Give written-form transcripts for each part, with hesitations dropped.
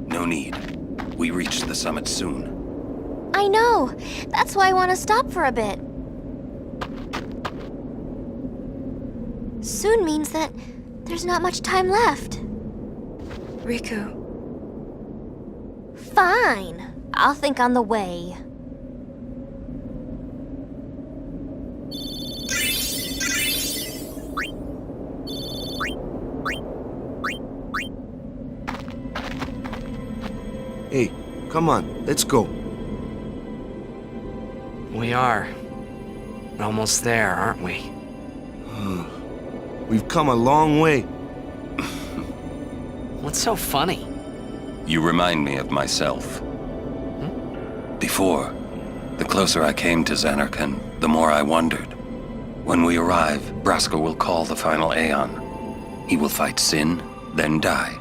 No need. We reach the summit soon. I know. That's why I want to stop for a bit. Soon means that there's not much time left. Riku. Fine. I'll think on the way. Hey, come on, let's go. We are. Almost there, aren't we? We've come a long way. What's so funny? You remind me of myself. Before, the closer I came to Zanarkand, the more I wondered. When we arrive, Braska will call the final Aeon. He will fight Sin, then die.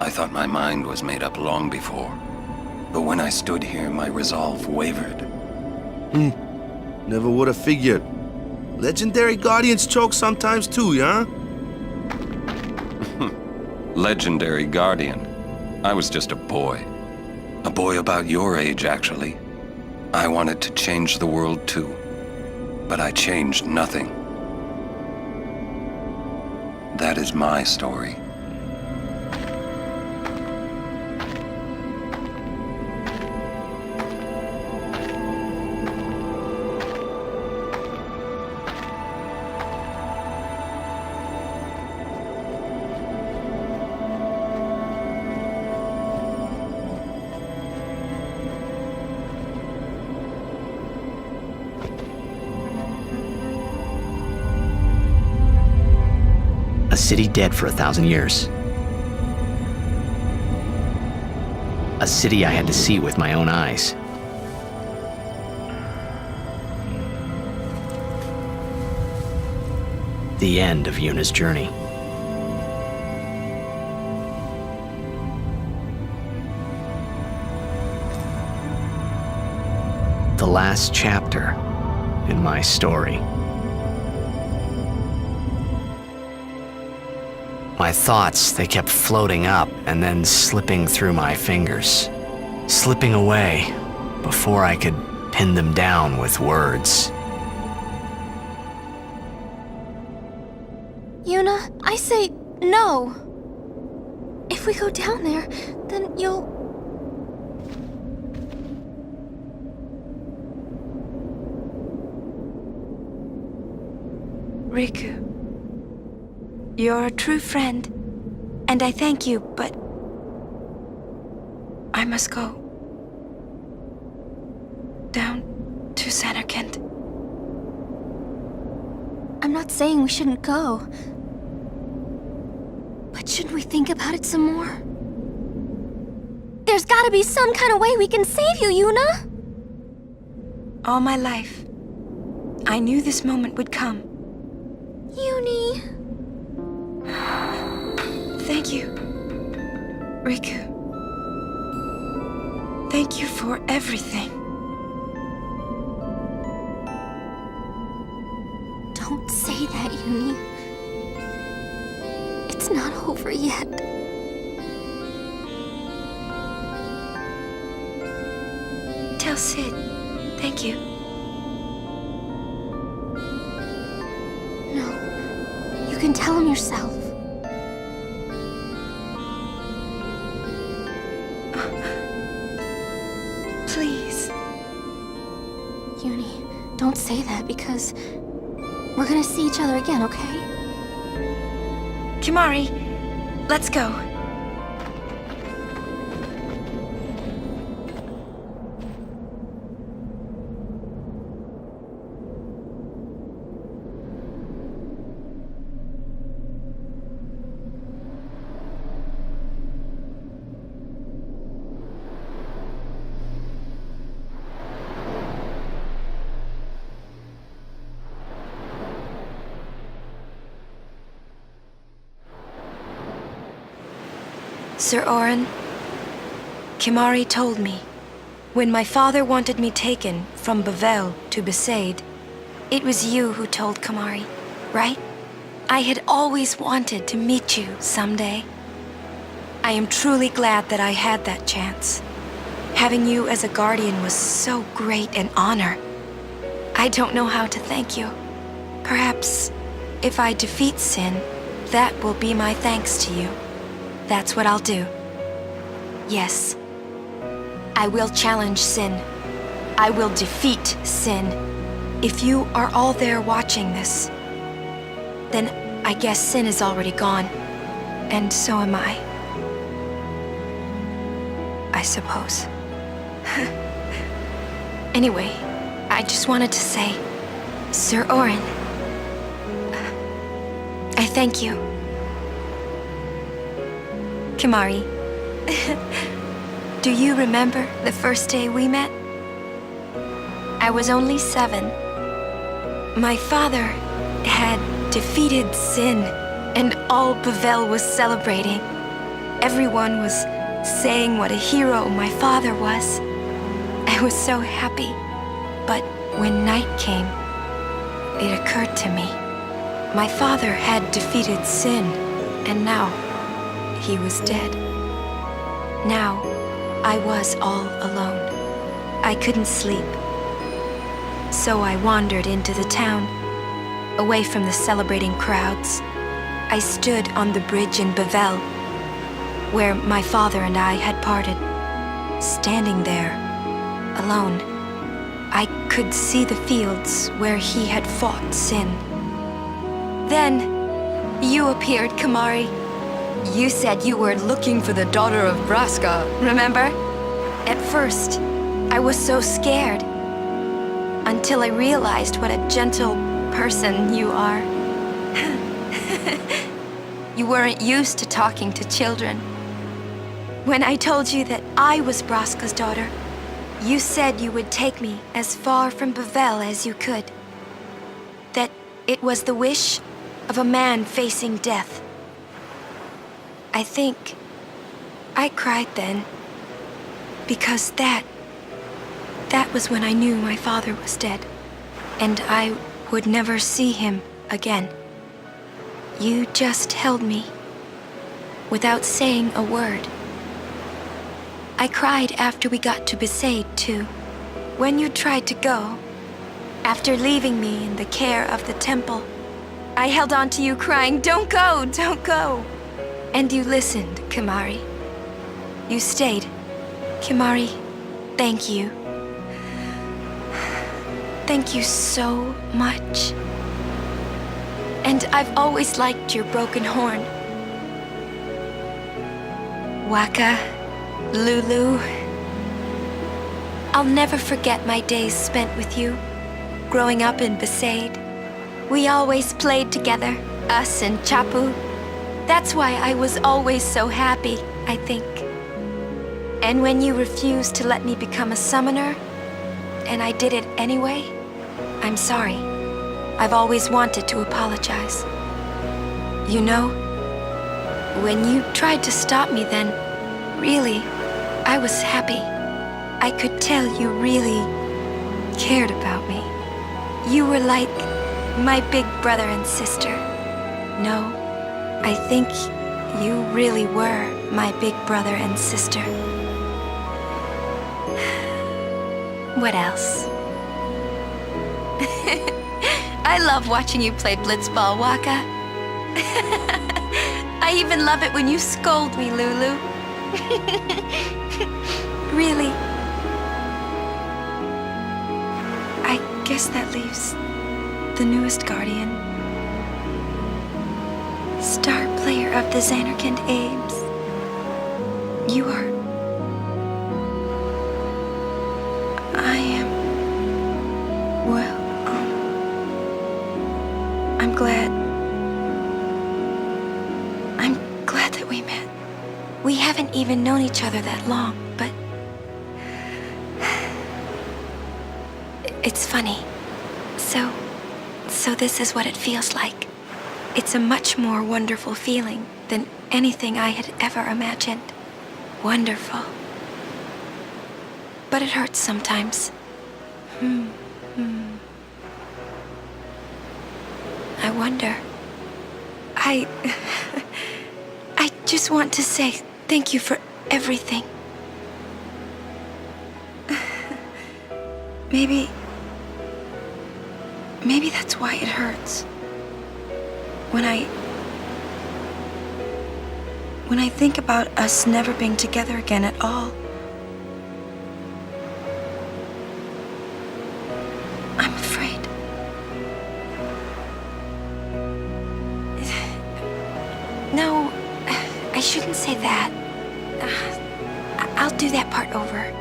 I thought my mind was made up long before. But when I stood here, my resolve wavered. Never would have figured. Legendary Guardians choke sometimes too, yeah? Legendary Guardian. I was just a boy. A boy about your age, actually. I wanted to change the world too. But I changed nothing. That is my story. A city dead for 1,000 years. A city I had to see with my own eyes. The end of Yuna's journey. The last chapter in my story. My thoughts, they kept floating up and then slipping through my fingers, slipping away before I could pin them down with words. Yuna, I say no. If we go down there, then you'll... Riku. You're a true friend, and I thank you, but I must go. Down to Zanarkand. I'm not saying we shouldn't go. But shouldn't we think about it some more? There's gotta be some kind of way we can save you, Yuna! All my life, I knew this moment would come. Yuni... Thank you, Riku. Thank you for everything. Don't say that, Yuni. It's not over yet. Tell Sid, thank you. No, you can tell him yourself. Please. Yuni, don't say that because we're gonna see each other again, okay? Kimari, let's go. Sir Oren, Kimari told me, when my father wanted me taken from Bavel to Besaid, it was you who told Kimari, right? I had always wanted to meet you someday. I am truly glad that I had that chance. Having you as a guardian was so great an honor. I don't know how to thank you. Perhaps if I defeat Sin, that will be my thanks to you. That's what I'll do. Yes. I will challenge Sin. I will defeat Sin. If you are all there watching this, then I guess Sin is already gone. And so am I suppose. Anyway, I just wanted to say, Sir Orin, I thank you. Kimahri, do you remember the first day we met? I was only 7. My father had defeated Sin, and all Bavel was celebrating. Everyone was saying what a hero my father was. I was so happy. But when night came, it occurred to me. My father had defeated Sin, and now he was dead. Now I was all alone. I couldn't sleep. So I wandered into the town, away from the celebrating crowds. I stood on the bridge in Bavel, where my father and I had parted. Standing there, alone, I could see the fields where he had fought Sin. Then, you appeared, Kimahri. You said you were looking for the daughter of Braska, remember? At first, I was so scared, until I realized what a gentle person you are. You weren't used to talking to children. When I told you that I was Braska's daughter, you said you would take me as far from Bavel as you could. That it was the wish of a man facing death. I think I cried then, because that was when I knew my father was dead, and I would never see him again. You just held me, without saying a word. I cried after we got to Besaid, too. When you tried to go, after leaving me in the care of the temple, I held on to you crying, "Don't go, don't go." And you listened, Kimahri. You stayed. Kimahri, thank you. Thank you so much. And I've always liked your broken horn. Wakka, Lulu. I'll never forget my days spent with you, growing up in Besaid. We always played together, us and Chapu. That's why I was always so happy, I think. And when you refused to let me become a summoner, and I did it anyway, I'm sorry. I've always wanted to apologize. You know, when you tried to stop me then, really, I was happy. I could tell you really cared about me. You were like my big brother and sister. No, I think you really were my big brother and sister. What else? I love watching you play blitzball, Wakka. I even love it when you scold me, Lulu. Really. I guess that leaves the newest guardian. Star player of the Zanarkand Ames. You are... I am... Well, I'm glad that we met. We haven't even known each other that long, but... It's funny. So this is what it feels like. It's a much more wonderful feeling than anything I had ever imagined. Wonderful. But it hurts sometimes. I wonder. I just want to say Thank you for everything. Maybe that's why it hurts. When I think about us never being together again at all, I'm afraid. No, I shouldn't say that. I'll do that part over.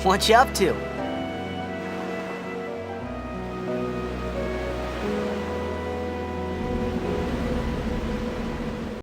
What you up to?